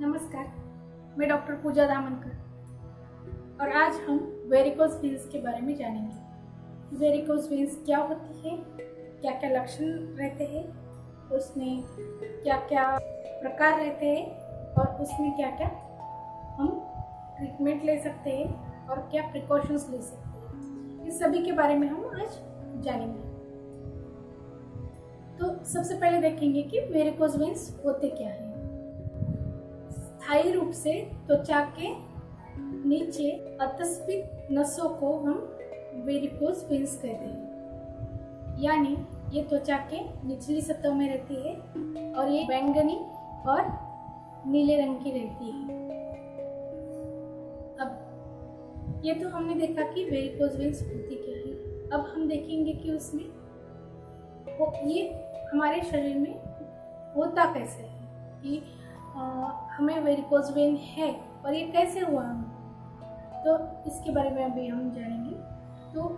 नमस्कार, मैं डॉक्टर पूजा दामनकर और आज हम वेरिकोज वेन्स के बारे में जानेंगे। वेरिकोज वेन्स क्या होती है, क्या क्या लक्षण रहते हैं, उसमें क्या क्या प्रकार रहते हैं और उसमें क्या क्या हम ट्रीटमेंट ले सकते हैं और क्या प्रिकॉशंस ले सकते हैं, इस सभी के बारे में हम आज जानेंगे। तो सबसे पहले देखेंगे कि वेरिकोज वेन्स होते क्या हैं। स्थायी रूप से त्वचा के नीचे अतस्पित नसों को हम वेरिकोज वेन्स कहते हैं, यानी ये त्वचा के निचली सतह में रहती है और ये बैंगनी और नीले रंग की रहती है। अब ये तो हमने देखा कि वेरिकोज वेन्स होती क्या है। अब हम देखेंगे कि उसमें ये हमारे शरीर में होता कैसे है, कि हमें वेरिकोज वेन है और ये कैसे हुआ हमें, तो इसके बारे में अभी हम जानेंगे। तो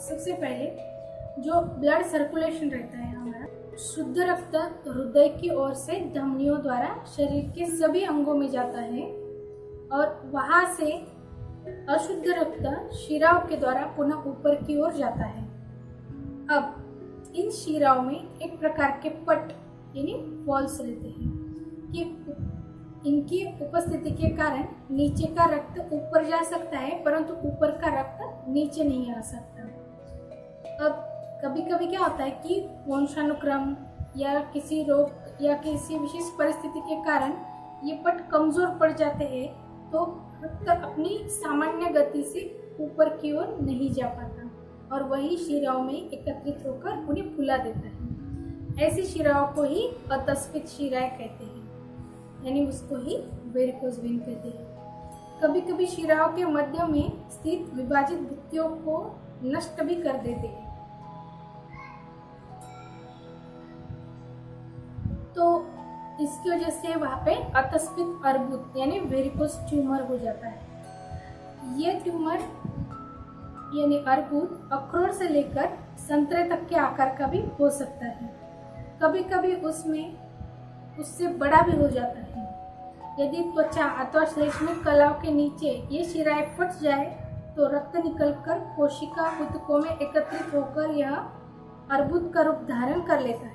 सबसे पहले जो ब्लड सर्कुलेशन रहता है हमारा, शुद्ध रक्त हृदय की ओर से धमनियों द्वारा शरीर के सभी अंगों में जाता है और वहां से अशुद्ध रक्त शिराओं के द्वारा पुनः ऊपर की ओर जाता है। अब इन शिराओं में एक प्रकार के पट यानी वॉल्स रहते हैं कि इनकी उपस्थिति के कारण नीचे का रक्त ऊपर जा सकता है, परंतु ऊपर का रक्त नीचे नहीं आ सकता। अब कभी कभी क्या होता है कि वंशानुक्रम या किसी रोग या किसी विशेष परिस्थिति के कारण ये पट कमजोर पड़ जाते हैं, तो रक्त अपनी सामान्य गति से ऊपर की ओर नहीं जा पाता और वही शिराओं में एकत्रित होकर उन्हें फुला देता है। ऐसी शिराओं को ही अतस्पित शिराएं कहते हैं, यानी उसको ही वेरिकोज वेन कहते हैं। कभी कभी शिराओं के मध्य में स्थित विभाजित भित्तियों को नष्ट भी कर देते हैं। तो इसकी वजह से वहां पे अतस्पित अर्बुद यानी वेरिकोज ट्यूमर हो जाता है। ये ट्यूमर यानी अर्बुद अखरोट से लेकर संतरे तक के आकार का भी हो सकता है। कभी कभी उससे बड़ा भी हो जाता है। यदि त्वचा अथवा श्लेष्मिक कलाओं के नीचे ये शिराएं फट जाए तो रक्त निकलकर कोशिका ऊतकों में एकत्रित होकर यह अर्बुद का रूप धारण कर लेता है।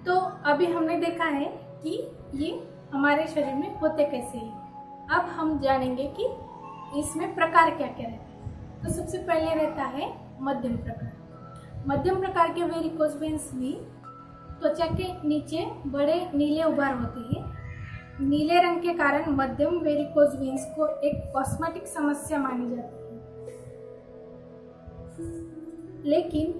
तो अभी हमने देखा है कि ये हमारे शरीर में होते कैसे हैं। अब हम जानेंगे कि इसमें प्रकार क्या क्या रहते हैं। तो सबसे पहले रहता है मध्यम प्रकार। मध्यम प्रकार के वेरिकोज वेन्स में त्वचा के नीचे बड़े नीले उभार होते हैं। नीले रंग के कारण मध्यम वेरिकोज वेन्स को एक कॉस्मेटिक समस्या मानी जाती है, लेकिन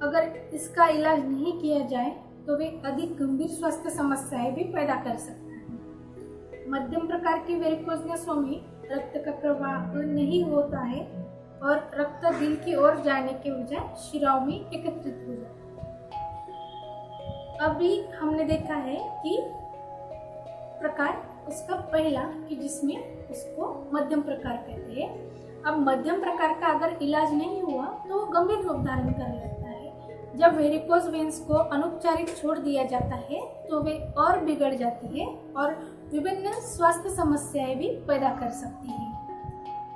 अगर इसका इलाज नहीं किया जाए तो वे अधिक गंभीर स्वास्थ्य समस्याएं भी पैदा कर सकते हैं। मध्यम प्रकार के वेरिकोज नसों में रक्त का प्रवाह नहीं होता है और रक्त दिल की ओर जाने के बजाय शिराओं में एकत्रित हो जाता है। अभी हमने देखा है कि प्रकार उसका पहला कि जिसमें उसको मध्यम प्रकार कहते हैं। अब मध्यम प्रकार का अगर इलाज नहीं हुआ तो गंभीर रूप धारण कर लेता है। जब वेरिकोज वेन्स को अनुपचारित छोड़ दिया जाता है तो वे और बिगड़ जाती है और विभिन्न स्वास्थ्य समस्याएं भी पैदा कर सकती है।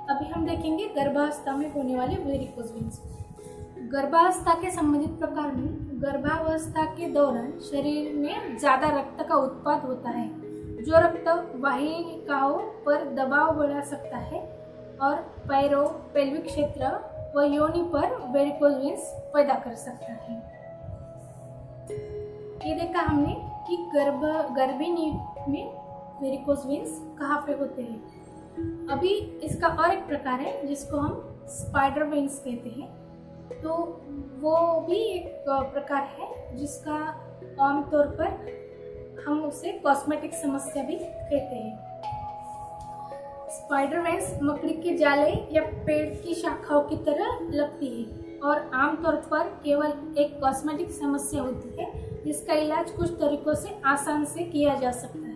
अभी हम देखेंगे गर्भावस्था में होने वाले वेरिकोज वेन्स। गर्भावस्था के संबंधित प्रकार में गर्भावस्था के दौरान शरीर में ज्यादा रक्त का उत्पाद होता है, जो रक्त वाहिकाओं पर दबाव बढ़ा सकता है और पैरों, पेल्विक क्षेत्र व योनि पर वेरिकोज वेन्स पैदा कर सकता है। ये देखा हमने कि गर्भिणी में वेरिकोज वेन्स कहाँ पे होते हैं। अभी इसका और एक प्रकार है जिसको हम स्पाइडर वेन्स कहते हैं। तो वो भी एक प्रकार है जिसका आमतौर पर हम उसे कॉस्मेटिक समस्या भी कहते हैं। स्पाइडर वेन्स मकड़ी के जाले या पेड़ की शाखाओं की तरह लगती है और आमतौर पर केवल एक कॉस्मेटिक समस्या होती है, जिसका इलाज कुछ तरीकों से आसान से किया जा सकता है।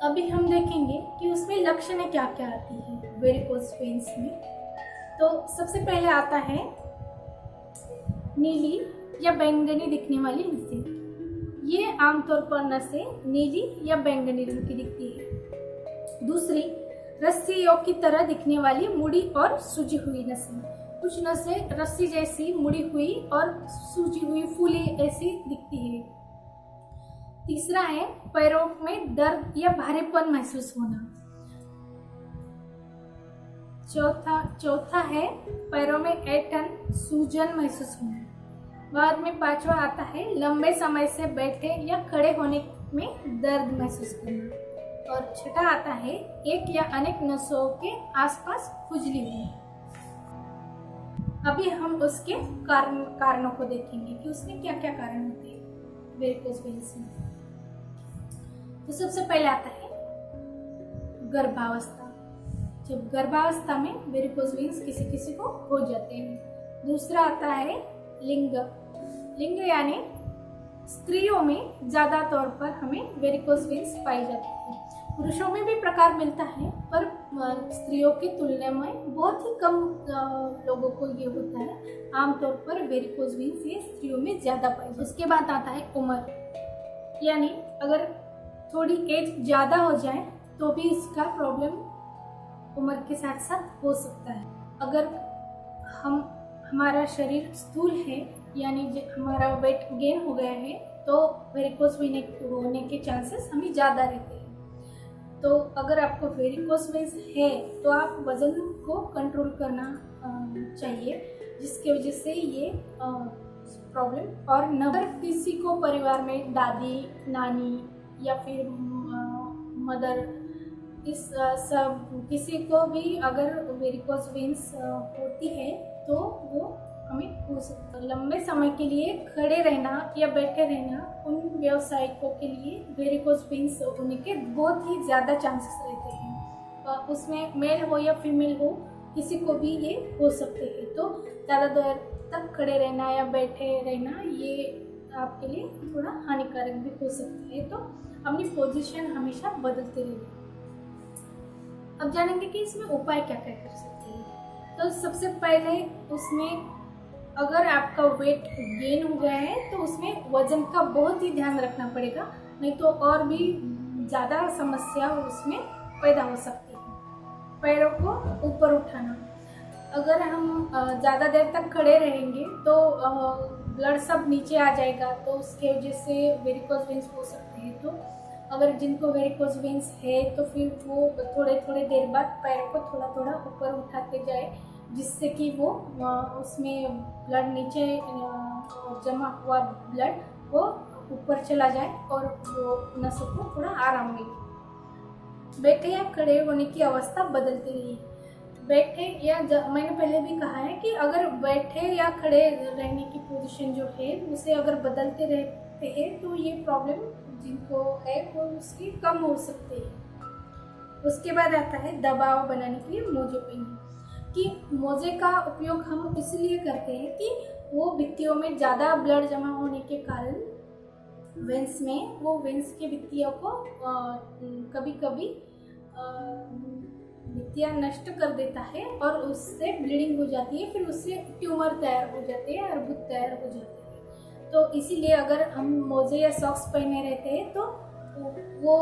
अभी हम देखेंगे कि उसमें लक्षणें क्या क्या आती है वेरिकोज वेन्स में। तो सबसे पहले आता है नीली या बैंगनी दिखने वाली नसें। ये आमतौर पर नसें नीली या बैंगनी रंग की दिखती है। दूसरी, रस्सियों की तरह दिखने वाली मुड़ी और सूजी हुई नसें। कुछ नसें रस्सी जैसी मुड़ी हुई और सूजी हुई फूली ऐसी दिखती है। तीसरा है पैरों में दर्द या भारीपन महसूस होना। चौथा है पैरों में ऐंठन, सूजन महसूस होना। बाद में पांचवा आता है लंबे समय से बैठे या खड़े होने में दर्द महसूस करना। और छठा आता है एक या अनेक नसों के आसपास खुजली होना। अभी हम उसके कारणों को देखेंगे कि उसमें क्या क्या कारण होते हैं वेरिकोज वेन्स में। तो सबसे पहले आता है गर्भावस्था। जब गर्भावस्था में वेरिकोज वेन्स किसी किसी को हो जाते हैं। दूसरा आता है लिंग। लिंग यानी स्त्रियों में ज्यादा तौर पर हमें वेरिकोज वेन्स पाई जाती है। पुरुषों में भी प्रकार मिलता है, पर स्त्रियों की तुलना में बहुत ही कम लोगों को ये होता है। आमतौर पर वेरिकोज वेन्स ये स्त्रियों में ज्यादा पाई जाती है। उसके बाद आता है उम्र, यानी अगर थोड़ी एज ज्यादा हो जाए तो भी इसका प्रॉब्लम उम्र के साथ साथ हो सकता है। अगर हमारा शरीर स्थूल है, यानी हमारा वेट गेन हो गया है, तो वेरिकोज वेन्स होने के चांसेस हमें ज़्यादा रहते हैं। तो अगर आपको वेरिकोज वेन्स है तो आप वजन को कंट्रोल करना चाहिए, जिसके वजह से ये प्रॉब्लम और न। अगर किसी को परिवार में दादी, नानी या फिर मदर, इस सब किसी को भी अगर वेरिकोज वेन्स होती है तो वो हमें हो सकता है। लंबे समय के लिए खड़े रहना या बैठे रहना उन व्यावसायिकों के लिए वेरिकोज वेन्स होने के बहुत ही ज़्यादा चांसेस रहते हैं। उसमें मेल हो या फीमेल हो, किसी को भी ये हो सकते हैं। तो ज़्यादा देर तक खड़े रहना या बैठे रहना ये आपके लिए थोड़ा हानिकारक भी हो सकता है। तो अपनी पोजीशन हमेशा बदलते रहिए। अब जानेंगे कि इसमें उपाय क्या क्या कर सकते हैं। तो सबसे पहले उसमें अगर आपका वेट गेन हो गया है तो उसमें वजन का बहुत ही ध्यान रखना पड़ेगा, नहीं तो और भी ज़्यादा समस्या उसमें पैदा हो सकती है। पैरों को ऊपर उठाना, अगर हम ज़्यादा देर तक खड़े रहेंगे तो ब्लड सब नीचे आ जाएगा, तो उसके वजह से वेरिकोज वेन्स हो सकते हैं। तो अगर जिनको वेरिकोज वेन्स है तो फिर वो थोड़े थोड़े देर बाद पैरों को थोड़ा थोड़ा ऊपर उठाते जाए, जिससे कि वो उसमें ब्लड नीचे जमा हुआ ब्लड वो ऊपर चला जाए और वो नसों को थोड़ा आराम मिले। बैठे या खड़े होने की अवस्था बदलती रही। बैठे या मैंने पहले भी कहा है कि अगर बैठे या खड़े रहने की पोजीशन जो है उसे अगर बदलते रहते हैं तो ये प्रॉब्लम जिनको है वो उसकी कम हो सकती है। उसके बाद आता है दबाव बनाने के लिए मोजे पहनना। कि मोजे का उपयोग हम इसलिए करते हैं कि वो भित्तियों में ज़्यादा ब्लड जमा होने के कारण वेन्स में वो वेन्स के भित्तियों को कभी कभी भित्तियाँ नष्ट कर देता है और उससे ब्लीडिंग हो जाती है, फिर उससे ट्यूमर तैयार हो जाते हैं, अर्बुद तैयार हो जाते हैं। तो इसीलिए अगर हम मोजे या सॉक्स पहने रहते हैं तो वो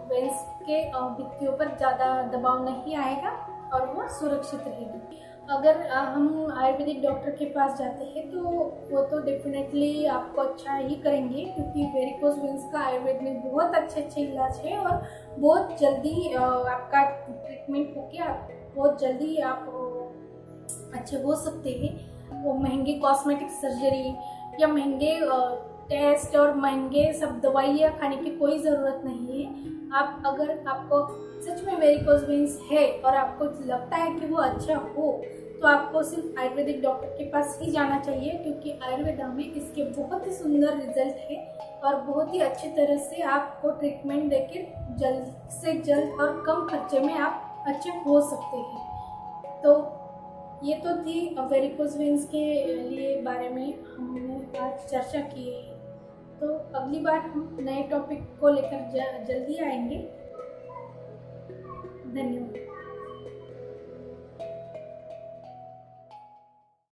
वेन्स के भित्तियों पर ज़्यादा दबाव नहीं आएगा और वो सुरक्षित रहेगी। अगर हम आयुर्वेदिक डॉक्टर के पास जाते हैं तो वो तो डेफिनेटली आपको अच्छा ही करेंगे, क्योंकि वेरिकोज वेन्स का आयुर्वेद में बहुत अच्छे इलाज है और बहुत जल्दी आपका ट्रीटमेंट होके बहुत जल्दी आप अच्छे हो सकते हैं। वो महंगी कॉस्मेटिक सर्जरी या महंगे टेस्ट और महंगे सब दवाइयाँ खाने की कोई ज़रूरत नहीं है। आप अगर आपको सच में वेरिकोज वेन्स है और आपको लगता है कि वो अच्छा हो तो आपको सिर्फ आयुर्वेदिक डॉक्टर के पास ही जाना चाहिए, क्योंकि आयुर्वेदा में इसके बहुत ही सुंदर रिजल्ट है और बहुत ही अच्छी तरह से आपको ट्रीटमेंट देकर जल्द से जल्द और कम खर्चे में आप अच्छे हो सकते हैं। तो ये तो थी वेरिकोज वेन्स के लिए बारे में हमने आज चर्चा की है। तो अगली बार हम नए टॉपिक को लेकर जल्दी आएंगे। धन्यवाद।